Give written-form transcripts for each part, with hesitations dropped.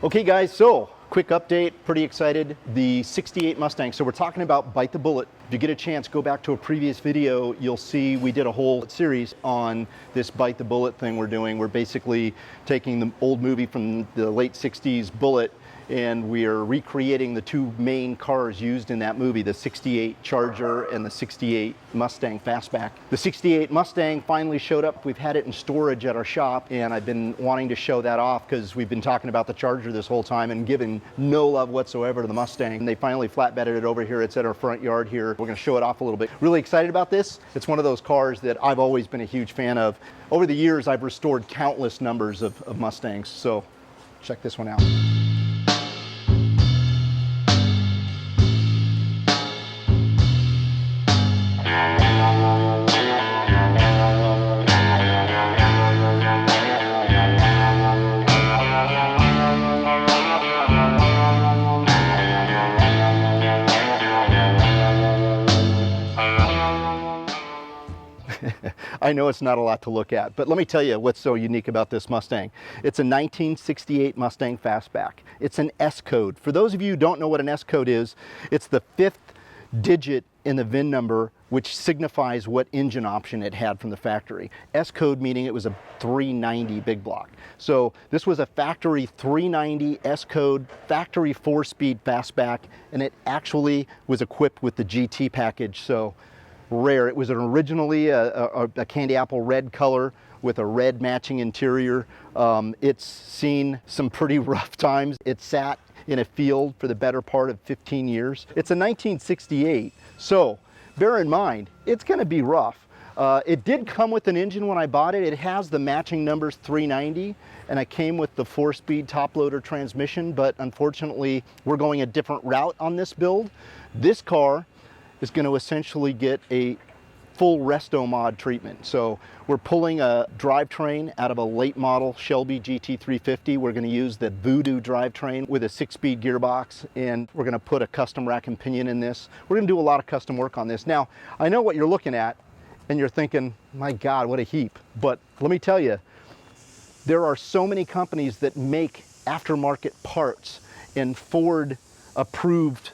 Okay guys, so quick update, pretty excited. The 68 Mustang. So we're talking about Bite the Bullet. If you get a chance, go back to a previous video, you'll see we did a whole series on this Bite the Bullet thing we're doing. We're basically taking the old movie from the late 60s, Bullitt, and we are recreating the two main cars used in that movie, the 68 Charger and the 68 Mustang Fastback. The 68 Mustang finally showed up. We've had it in storage at our shop, and I've been wanting to show that off because we've been talking about the Charger this whole time and giving no love whatsoever to the Mustang. And they finally flatbedded it over here. It's at our front yard here. We're gonna show it off a little bit. Really excited about this. It's one of those cars that I've always been a huge fan of. Over the years, I've restored countless numbers of Mustangs, so check this one out. I know it's not a lot to look at, but let me tell you what's so unique about this Mustang. It's a 1968 Mustang Fastback. It's an S code. For those of you who don't know what an S code is, it's the 5th digit in the VIN number, which signifies what engine option it had from the factory. S code meaning it was a 390 big block. So this was a factory 390 S code, factory 4-speed Fastback, and it actually was equipped with the GT package. So rare. It was originally a candy apple red color with a red matching interior. It's seen some pretty rough times. It sat in a field for the better part of 15 years. It's a 1968, so bear in mind, it's gonna be rough. It did come with an engine when I bought it. It has the matching numbers 390, and I came with the 4-speed top loader transmission, but unfortunately, we're going a different route on this build. This car is going to essentially get a full resto mod treatment. So we're pulling a drivetrain out of a late model Shelby GT350. We're going to use the Voodoo drivetrain with a 6-speed gearbox, and we're going to put a custom rack and pinion in this. We're going to do a lot of custom work on this. Now, I know what you're looking at, and you're thinking, my God, what a heap. But let me tell you, there are so many companies that make aftermarket parts and Ford approved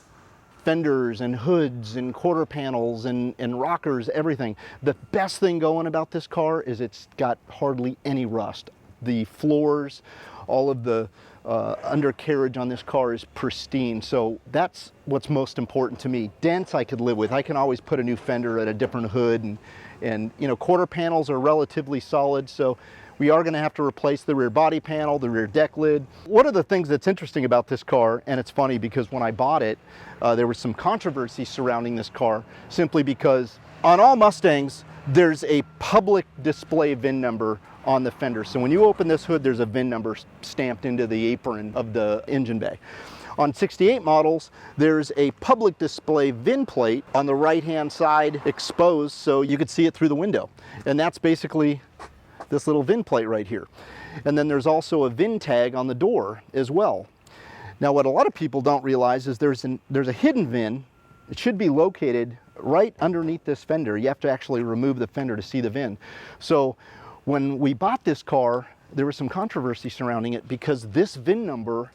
fenders and hoods and quarter panels and rockers, everything. The best thing going about this car is it's got hardly any rust. The floors, all of the undercarriage on this car is pristine. So that's what's most important to me. Dents I could live with. I can always put a new fender at a different hood, and you know, quarter panels are relatively solid. So we are going to have to replace the rear body panel, the rear deck lid. One of the things that's interesting about this car, and it's funny because when I bought it, there was some controversy surrounding this car simply because on all Mustangs, there's a public display VIN number on the fender. So when you open this hood, there's a VIN number stamped into the apron of the engine bay. On 68 models, there's a public display VIN plate on the right-hand side exposed so you could see it through the window. And that's basically this little VIN plate right here. And then there's also a VIN tag on the door as well. Now what a lot of people don't realize is there's a hidden VIN. It should be located right underneath this fender. You have to actually remove the fender to see the VIN. So when we bought this car, there was some controversy surrounding it because this VIN number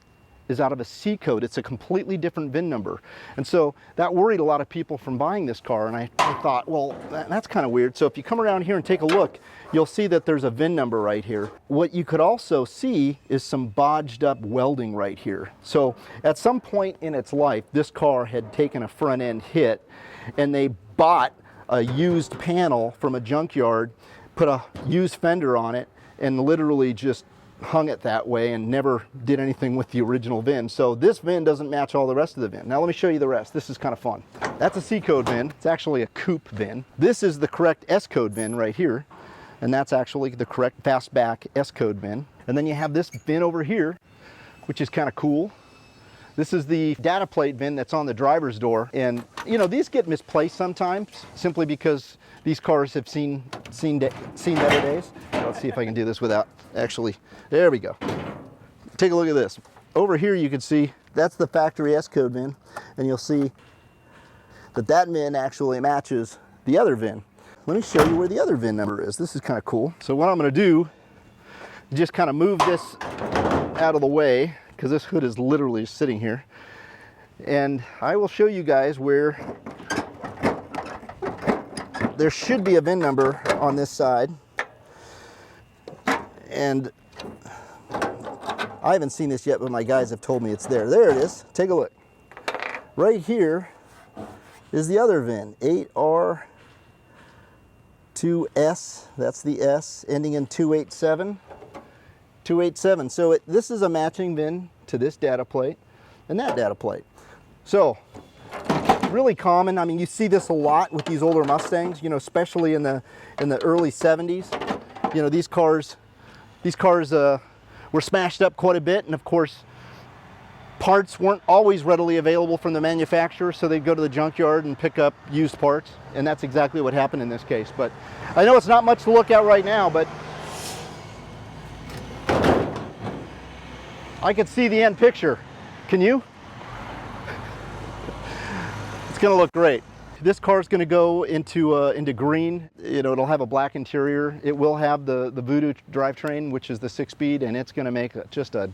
is out of a C code. It's a completely different VIN number. And so that worried a lot of people from buying this car. And I thought, well, that's kind of weird. So if you come around here and take a look, you'll see that there's a VIN number right here. What you could also see is some bodged up welding right here. So at some point in its life, this car had taken a front end hit, and they bought a used panel from a junkyard, put a used fender on it, and literally just hung it that way and never did anything with the original VIN. So this VIN doesn't match all the rest of the VIN. Now let me show you the rest. This is kind of fun. That's a C code VIN. It's actually a coupe VIN. This is the correct S code VIN right here. And that's actually the correct Fastback S code VIN. And then you have this VIN over here, which is kind of cool. This is the data plate VIN that's on the driver's door. And you know, these get misplaced sometimes simply because these cars have seen better days. Let's see if I can do this without actually, there we go. Take a look at this. Over here you can see that's the factory S code VIN, and you'll see that that VIN actually matches the other VIN. Let me show you where the other VIN number is. This is kind of cool. So what I'm going to do is just kind of move this out of the way because this hood is literally sitting here. And I will show you guys where there should be a VIN number on this side. And I haven't seen this yet, but my guys have told me it's there. There it is. Take a look. Right here is the other VIN, 8R2S. That's the S, ending in 287. 287. So this is a matching VIN to this data plate and that data plate. So really common. I mean, you see this a lot with these older Mustangs, you know, especially in the early 70s. You know, these cars were smashed up quite a bit, and of course parts weren't always readily available from the manufacturer, so they'd go to the junkyard and pick up used parts, and that's exactly what happened in this case. But I know it's not much to look at right now, but I can see the end picture. Can you? It's gonna look great. This car is going to go into green. You know, it'll have a black interior. It will have the Voodoo drivetrain, which is the 6-speed, and it's going to make just a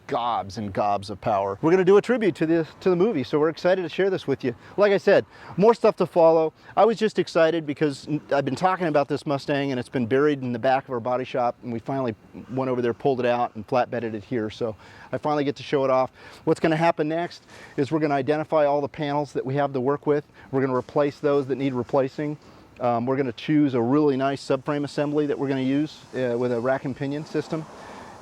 gobs and gobs of power. We're going to do a tribute to the movie, so we're excited to share this with you. Like I said, more stuff to follow. I was just excited because I've been talking about this Mustang, and it's been buried in the back of our body shop, and we finally went over there, pulled it out, and flatbedded it here. So I finally get to show it off. What's going to happen next is we're going to identify all the panels that we have to work with. We're going to replace those that need replacing. We're going to choose a really nice subframe assembly that we're going to use with a rack and pinion system.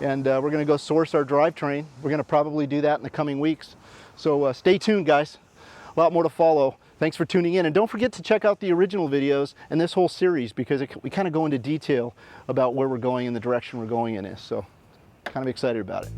And we're going to go source our drivetrain. We're going to probably do that in the coming weeks. So stay tuned, guys. A lot more to follow. Thanks for tuning in. And don't forget to check out the original videos and this whole series, because we kind of go into detail about where we're going and the direction we're going in this. So kind of excited about it.